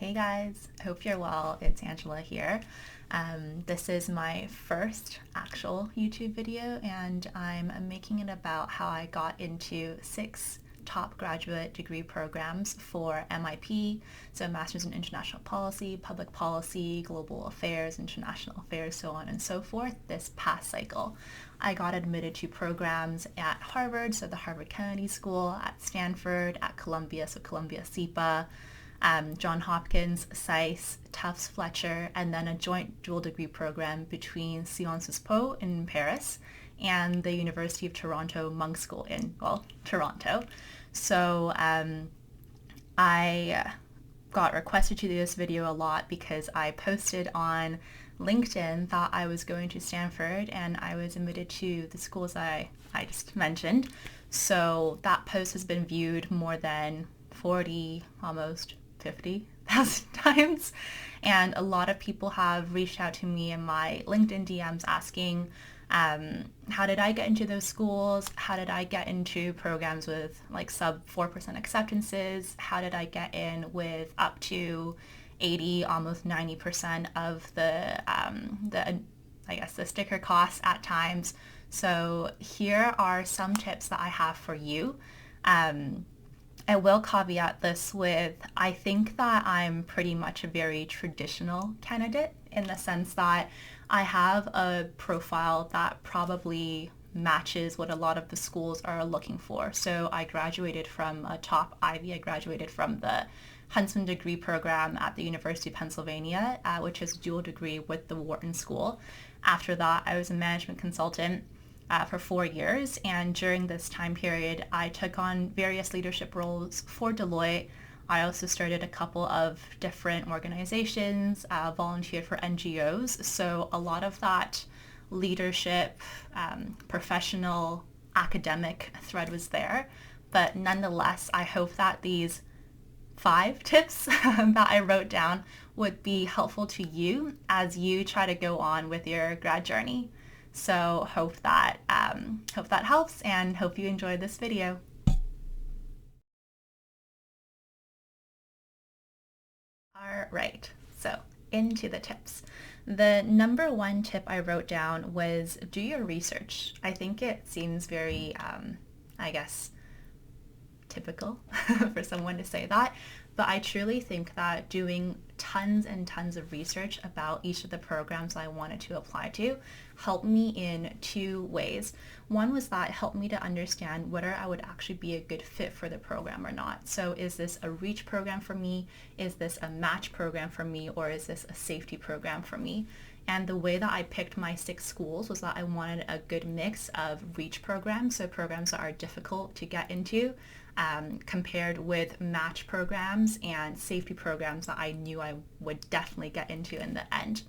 Hey guys, hope you're well. It's Angela here. This is my first actual YouTube video and I'm making it about how I got into 6 top graduate degree programs for MIP, so Masters in International Policy, Public Policy, Global Affairs, International Affairs, so on and so forth this past cycle. I got admitted to programs at Harvard, so the Harvard Kennedy School, at Stanford, at Columbia, so Columbia SIPA, John Hopkins SAIS, Tufts Fletcher, and then a joint dual degree program between SciencesPo in Paris and the University of Toronto Munk School in, well, Toronto. So I got requested to do this video a lot because I posted on LinkedIn that I was going to Stanford and I was admitted to the schools I just mentioned. So that post has been viewed more than 40, almost 50,000 times. And a lot of people have reached out to me in my LinkedIn DMs asking, how did I get into those schools? How did I get into programs with like sub 4% acceptances? How did I get in with up to 80, almost 90% of the sticker costs at times? So here are some tips that I have for you. I will caveat this with, I think that I'm pretty much a very traditional candidate in the sense that I have a profile that probably matches what a lot of the schools are looking for. So I graduated from a top Ivy. I graduated from the Huntsman degree program at the University of Pennsylvania, which is a dual degree with the Wharton School. After that, I was a management consultant for 4 years, and during this time period I took on various leadership roles for Deloitte. I also started a couple of different organizations, volunteered for NGOs, so a lot of that leadership, professional, academic thread was there. But nonetheless, I hope that these 5 tips that I wrote down would be helpful to you as you try to go on with your grad journey. So hope that helps and hope you enjoyed this video. All right, so into the tips. The number 1 tip I wrote down was do your research. I think it seems very, typical for someone to say that, but I truly think that doing tons and tons of research about each of the programs I wanted to apply to helped me in 2 ways. One was that it helped me to understand whether I would actually be a good fit for the program or not. So is this a reach program for me? Is this a match program for me? Or is this a safety program for me? And the way that I picked my 6 schools was that I wanted a good mix of reach programs, so programs that are difficult to get into, compared with match programs and safety programs that I knew I would definitely get into in the end.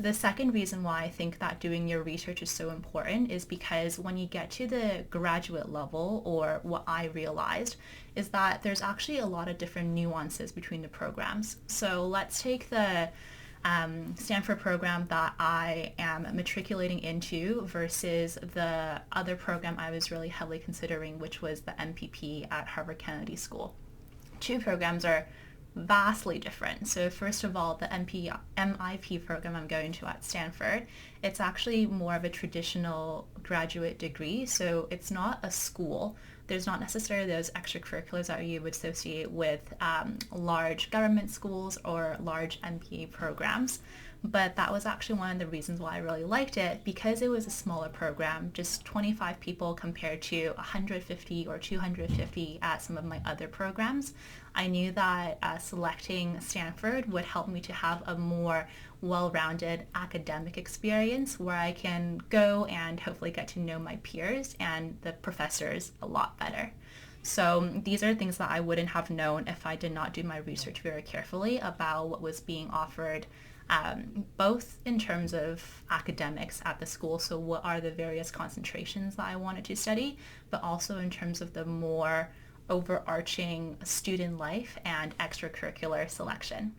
The second reason why I think that doing your research is so important is because when you get to the graduate level, or what I realized, is that there's actually a lot of different nuances between the programs. So let's take the Stanford program that I am matriculating into versus the other program I was really heavily considering, which was the MPP at Harvard Kennedy School. 2 programs are vastly different. So first of all, the MIP program I'm going to at Stanford, it's actually more of a traditional graduate degree. So it's not a school. There's not necessarily those extracurriculars that you would associate with large government schools or large MPA programs. But that was actually one of the reasons why I really liked it, because it was a smaller program, just 25 people compared to 150 or 250 at some of my other programs. I knew that selecting Stanford would help me to have a more well-rounded academic experience where I can go and hopefully get to know my peers and the professors a lot better. So these are things that I wouldn't have known if I did not do my research very carefully about what was being offered, both in terms of academics at the school, so what are the various concentrations that I wanted to study, but also in terms of the more overarching student life and extracurricular selection.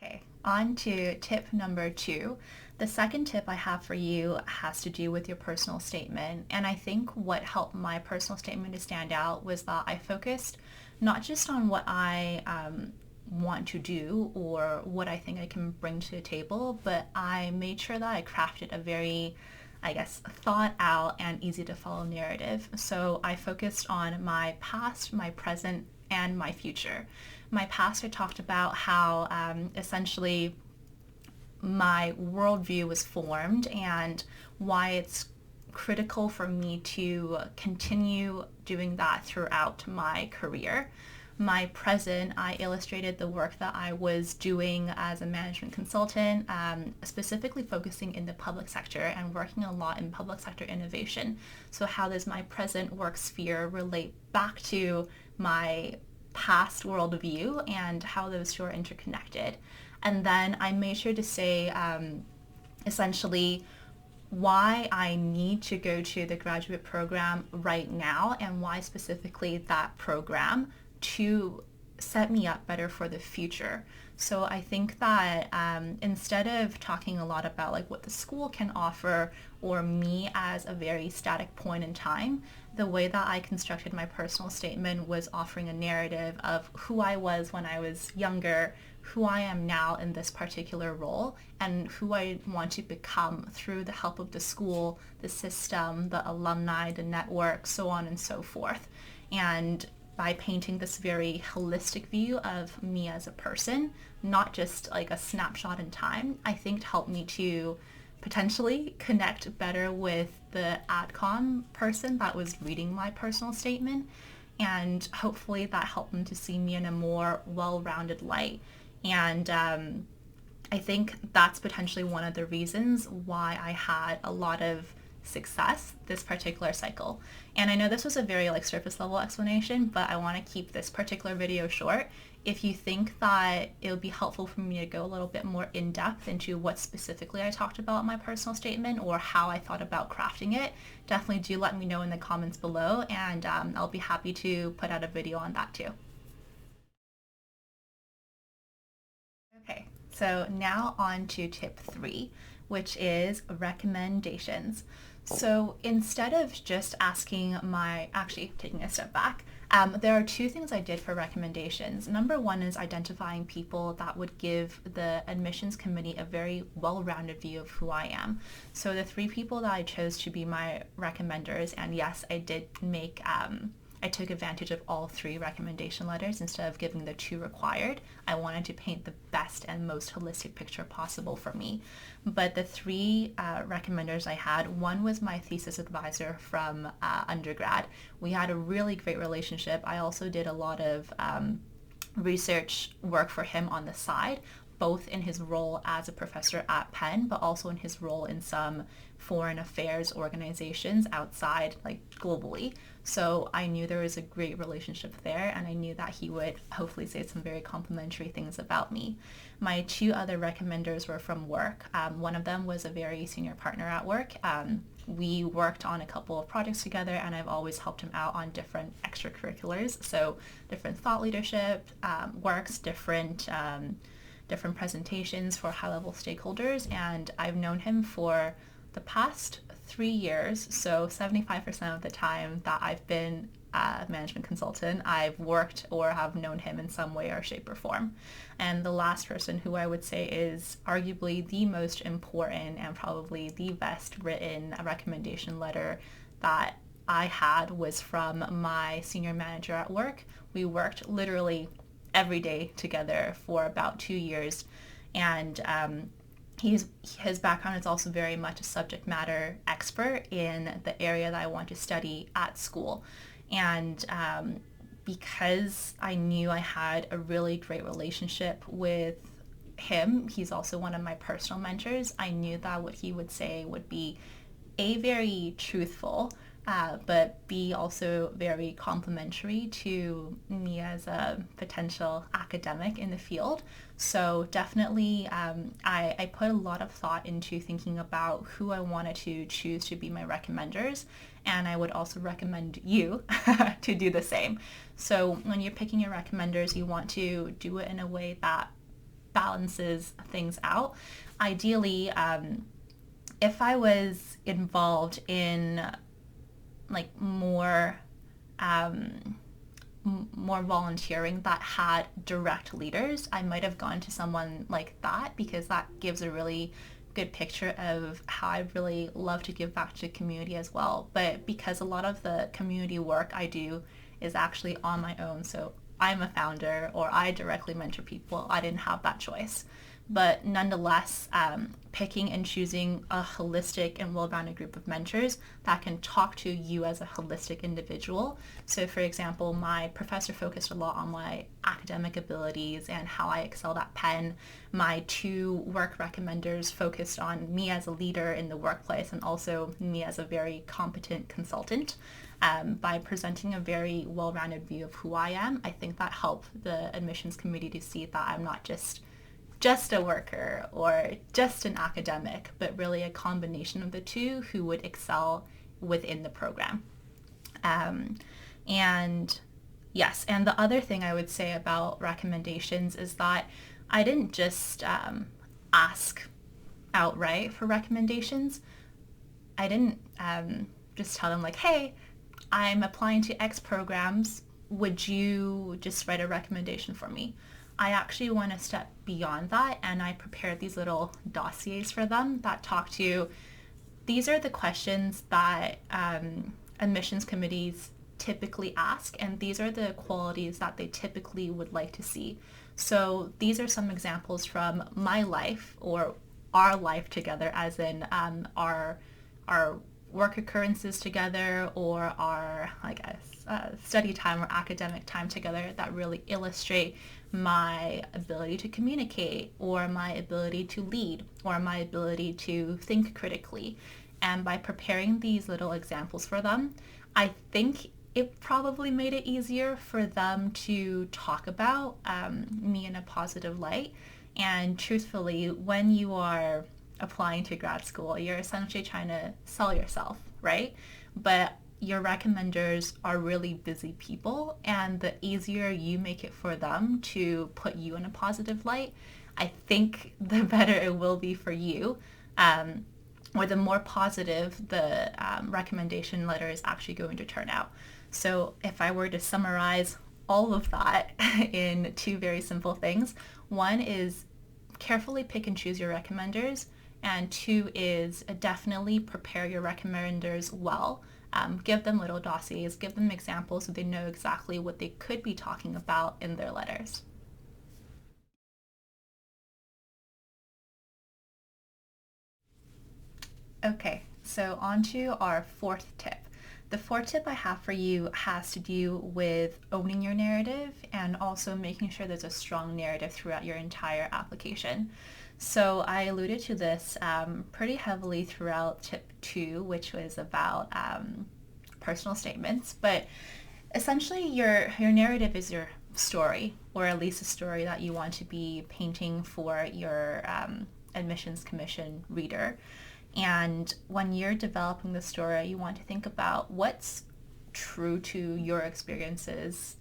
Okay, on to tip number 2. The second tip I have for you has to do with your personal statement. And I think what helped my personal statement to stand out was that I focused not just on what I want to do or what I think I can bring to the table, but I made sure that I crafted a very, I guess, thought out and easy to follow narrative. So I focused on my past, my present, and my future. My past, I talked about how essentially my worldview was formed and why it's critical for me to continue doing that throughout my career. My present, I illustrated the work that I was doing as a management consultant, specifically focusing in the public sector and working a lot in public sector innovation. So how does my present work sphere relate back to my past worldview and how those two are interconnected? And then I made sure to say essentially why I need to go to the graduate program right now and why specifically that program to set me up better for the future. So I think that instead of talking a lot about like what the school can offer or me as a very static point in time, the way that I constructed my personal statement was offering a narrative of who I was when I was younger, who I am now in this particular role, and who I want to become through the help of the school, the system, the alumni, the network, so on and so forth. And by painting this very holistic view of me as a person, not just like a snapshot in time, I think helped me to potentially connect better with the AdCom person that was reading my personal statement. And hopefully that helped them to see me in a more well-rounded light. And I think that's potentially one of the reasons why I had a lot of success this particular cycle. And I know this was a very like surface level explanation, but I want to keep this particular video short. If you think that it would be helpful for me to go a little bit more in depth into what specifically I talked about in my personal statement or how I thought about crafting it, definitely do let me know in the comments below, and I'll be happy to put out a video on that too. Okay, so now on to tip 3, which is recommendations. So instead of just asking actually taking a step back, there are 2 things I did for recommendations. Number 1 is identifying people that would give the admissions committee a very well-rounded view of who I am. So the 3 people that I chose to be my recommenders, and yes, I did make I took advantage of all 3 recommendation letters instead of giving the 2 required. I wanted to paint the best and most holistic picture possible for me. But the 3 recommenders I had, one was my thesis advisor from undergrad. We had a really great relationship. I also did a lot of research work for him on the side, both in his role as a professor at Penn, but also in his role in some foreign affairs organizations outside, like globally. So I knew there was a great relationship there, and I knew that he would hopefully say some very complimentary things about me. My 2 other recommenders were from work. One of them was a very senior partner at work. We worked on a couple of projects together, and I've always helped him out on different extracurriculars. So different thought leadership works, different presentations for high-level stakeholders, and I've known him for the past 3 years, so 75% of the time that I've been a management consultant, I've worked or have known him in some way or shape or form. And the last person who I would say is arguably the most important and probably the best written recommendation letter that I had was from my senior manager at work. We worked literally every day together for about 2 years, and his background is also very much a subject matter expert in the area that I want to study at school. And because I knew I had a really great relationship with him, he's also one of my personal mentors, I knew that what he would say would be A, very truthful, but B, also very complimentary to me as a potential academic in the field. So definitely I put a lot of thought into thinking about who I wanted to choose to be my recommenders, and I would also recommend you to do the same. So when you're picking your recommenders, you want to do it in a way that balances things out. Ideally, if I was involved in like more volunteering that had direct leaders, I might have gone to someone like that, because that gives a really good picture of how I really love to give back to the community as well. But because a lot of the community work I do is actually on my own, so I'm a founder or I directly mentor people, I didn't have that choice. But nonetheless, picking and choosing a holistic and well-rounded group of mentors that can talk to you as a holistic individual. So for example, my professor focused a lot on my academic abilities and how I excelled at Penn. My 2 work recommenders focused on me as a leader in the workplace and also me as a very competent consultant. By presenting a very well-rounded view of who I am, I think that helped the admissions committee to see that I'm not just a worker or just an academic, but really a combination of the two who would excel within the program. And yes, and the other thing I would say about recommendations is that I didn't just ask outright for recommendations. I didn't just tell them like, hey, I'm applying to X programs. Would you just write a recommendation for me? I actually went a step beyond that, and I prepared these little dossiers for them that talk to, these are the questions that admissions committees typically ask, and these are the qualities that they typically would like to see. So these are some examples from my life, or our life together, as in our work occurrences together, or our study time or academic time together, that really illustrate my ability to communicate, or my ability to lead, or my ability to think critically. And by preparing these little examples for them, I think it probably made it easier for them to talk about me in a positive light. And truthfully, when you are applying to grad school, you're essentially trying to sell yourself, right? But your recommenders are really busy people, and the easier you make it for them to put you in a positive light, I think the better it will be for you, or the more positive the recommendation letter is actually going to turn out. So if I were to summarize all of that in 2 very simple things, one is carefully pick and choose your recommenders, and 2 is definitely prepare your recommenders well. Give them little dossiers, give them examples so they know exactly what they could be talking about in their letters. Okay, so on to our 4th tip. The 4th tip I have for you has to do with owning your narrative and also making sure there's a strong narrative throughout your entire application. So I alluded to this pretty heavily throughout tip 2, which was about personal statements, but essentially your narrative is your story, or at least a story that you want to be painting for your admissions commission reader. And when you're developing the story, you want to think about what's true to your experiences,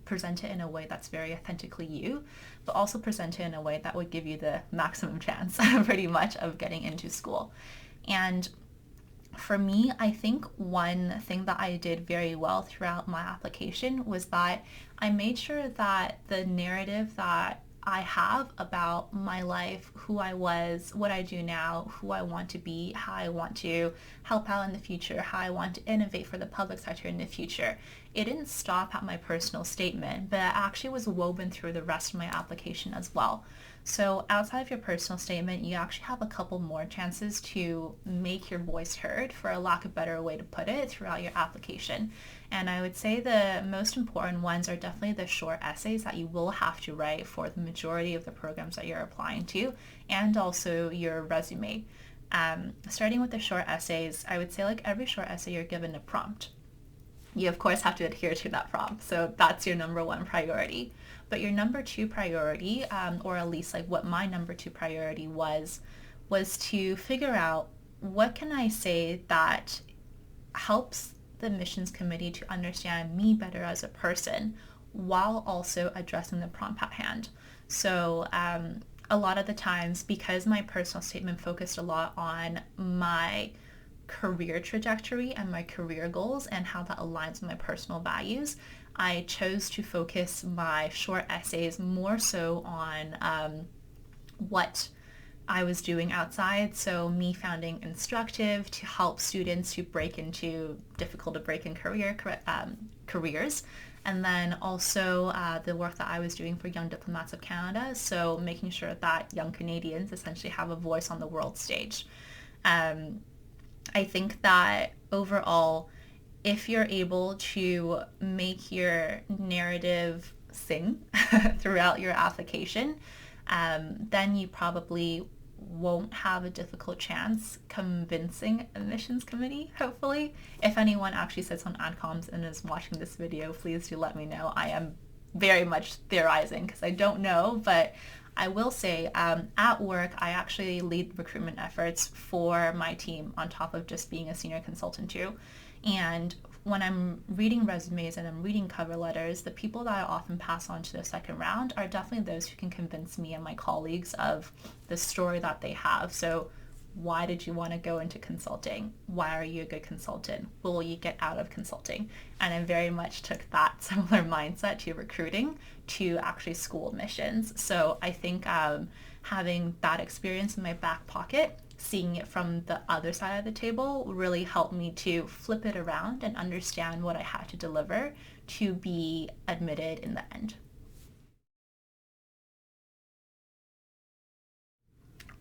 present it in a way that's very authentically you, but also present it in a way that would give you the maximum chance pretty much of getting into school. And for me, I think one thing that I did very well throughout my application was that I made sure that the narrative that I have about my life, who I was, what I do now, who I want to be, how I want to help out in the future, how I want to innovate for the public sector in the future, it didn't stop at my personal statement, but it actually was woven through the rest of my application as well. So outside of your personal statement, you actually have a couple more chances to make your voice heard, for a lack of a better way to put it, throughout your application. And I would say the most important ones are definitely the short essays that you will have to write for the majority of the programs that you're applying to, and also your resume. Starting with the short essays, I would say like every short essay you're given a prompt. You of course have to adhere to that prompt, so that's your number 1 priority. But your number 2 priority, or at least like what my number 2 priority was to figure out what can I say that helps the admissions committee to understand me better as a person, while also addressing the prompt at hand. So a lot of the times, because my personal statement focused a lot on my career trajectory and my career goals and how that aligns with my personal values, I chose to focus my short essays more so on what I was doing outside. So me founding Instructive to help students who break into difficult to break in careers. And then also the work that I was doing for Young Diplomats of Canada. So making sure that young Canadians essentially have a voice on the world stage. I think that overall, if you're able to make your narrative sing throughout your application, then you probably won't have a difficult chance convincing admissions committee, hopefully. If anyone actually sits on adcoms and is watching this video, please do let me know. I am very much theorizing because I don't know, but I will say at work, I actually lead recruitment efforts for my team on top of just being a senior consultant too. And when I'm reading resumes and I'm reading cover letters, the people that I often pass on to the second round are definitely those who can convince me and my colleagues of the story that they have. So why did you want to go into consulting? Why are you a good consultant? What will you get out of consulting? And I very much took that similar mindset to recruiting to actually school admissions. So I think having that experience in my back pocket, seeing it from the other side of the table, really helped me to flip it around and understand what I had to deliver to be admitted in the end.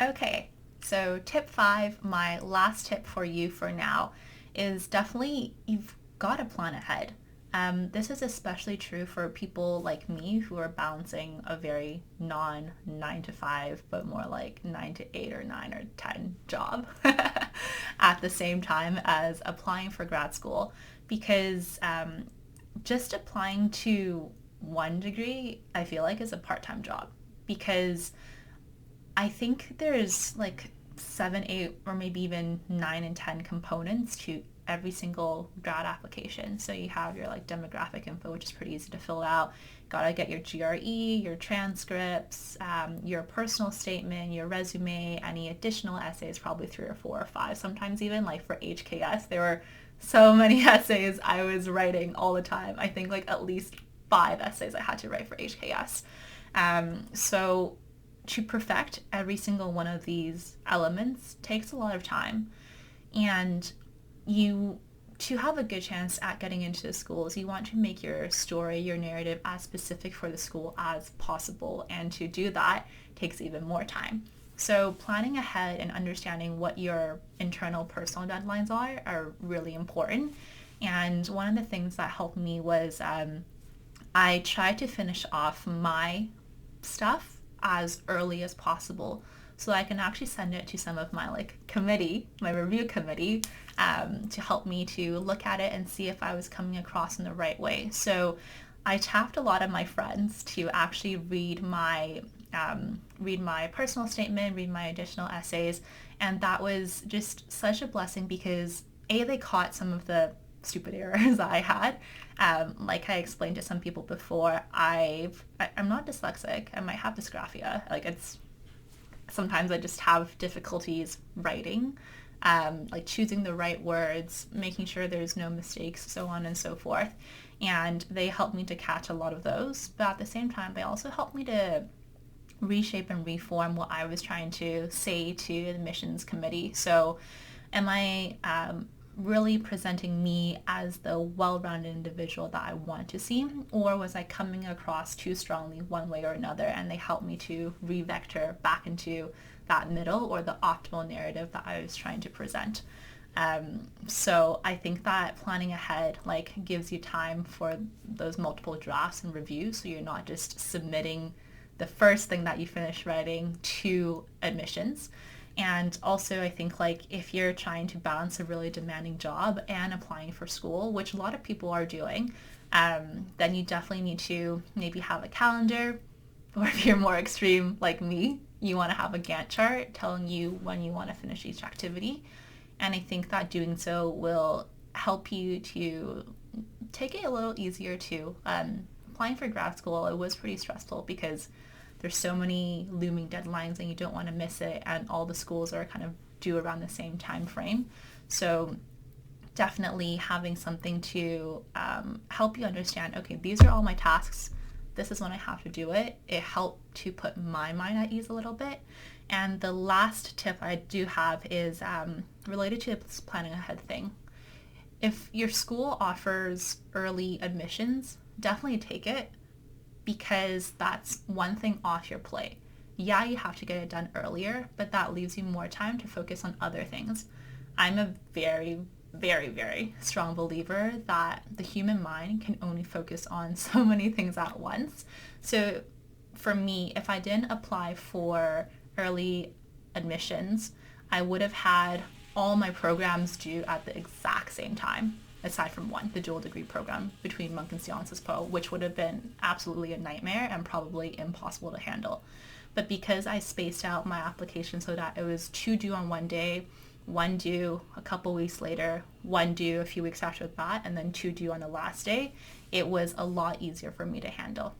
Okay, so tip 5, my last tip for you for now, is definitely you've got to plan ahead. This is especially true for people like me who are balancing a very non 9 to 5, but more like 9 to 8 or 9 or 10 job at the same time as applying for grad school, because just applying to one degree, I feel like, is a part-time job, because I think there's like 7, 8, or maybe even 9 and 10 components to every single grad application. So you have your like demographic info, which is pretty easy to fill out. Gotta get your GRE, your transcripts, your personal statement, your resume, any additional essays, probably 3 or 4 or 5. Sometimes even like for HKS, there were so many essays I was writing all the time. I think like at least 5 essays I had to write for HKS. So to perfect every single one of these elements takes a lot of time. And to have a good chance at getting into the schools, you want to make your story, your narrative as specific for the school as possible. And to do that takes even more time. So planning ahead and understanding what your internal personal deadlines are really important. And one of the things that helped me was I tried to finish off my stuff as early as possible so I can actually send it to some of my my review committee, to help me to look at it and see if I was coming across in the right way. So I tapped a lot of my friends to actually read my personal statement, read my additional essays, and that was just such a blessing because they caught some of the stupid errors I had. Like I explained to some people before, I'm not dyslexic. I might have dysgraphia. Sometimes I just have difficulties writing, like choosing the right words, making sure there's no mistakes, so on and so forth. And they helped me to catch a lot of those. But at the same time, they also helped me to reshape and reform what I was trying to say to the admissions committee. So am I really presenting me as the well-rounded individual that I want to see, or was I coming across too strongly one way or another? And they helped me to re-vector back into that middle or the optimal narrative that I was trying to present. So I think that planning ahead gives you time for those multiple drafts and reviews, so you're not just submitting the first thing that you finish writing to admissions. And also, I think if you're trying to balance a really demanding job and applying for school, which a lot of people are doing, then you definitely need to maybe have a calendar, or if you're more extreme like me, you want to have a Gantt chart telling you when you want to finish each activity. And I think that doing so will help you to take it a little easier to applying for grad school, it was pretty stressful because there's so many looming deadlines and you don't want to miss it, and all the schools are kind of due around the same time frame. So definitely having something to help you understand, okay, these are all my tasks, this is when I have to do it. It helped to put my mind at ease a little bit. And the last tip I do have is related to this planning ahead thing. If your school offers early admissions, definitely take it, because that's one thing off your plate. Yeah, you have to get it done earlier, but that leaves you more time to focus on other things. I'm a very, very, very strong believer that the human mind can only focus on so many things at once. So for me, if I didn't apply for early admissions, I would have had all my programs due at the exact same time, aside from one, the dual degree program between Munk and SciencesPo, which would have been absolutely a nightmare and probably impossible to handle. But because I spaced out my application so that it was 2 due on one day, 1 due a couple weeks later, 1 due a few weeks after that, and then 2 due on the last day, it was a lot easier for me to handle.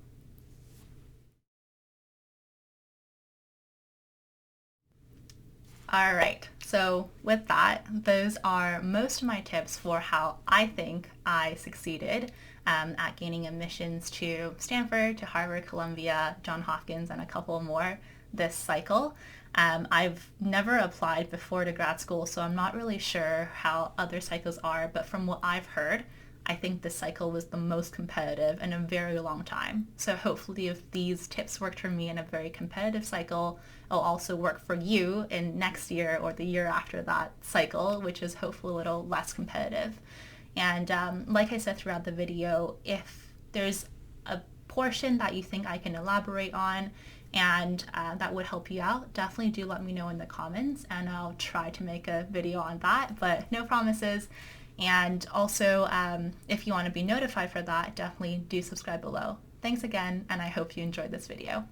All right, so with that, those are most of my tips for how I think I succeeded at gaining admissions to Stanford, to Harvard, Columbia, Johns Hopkins, and a couple more this cycle. I've never applied before to grad school, so I'm not really sure how other cycles are, but from what I've heard, I think this cycle was the most competitive in a very long time. So hopefully if these tips worked for me in a very competitive cycle, it'll also work for you in next year or the year after that cycle, which is hopefully a little less competitive. And like I said throughout the video, if there's a portion that you think I can elaborate on and that would help you out, definitely do let me know in the comments and I'll try to make a video on that, but no promises. And also, if you want to be notified for that, definitely do subscribe below. Thanks again, and I hope you enjoyed this video.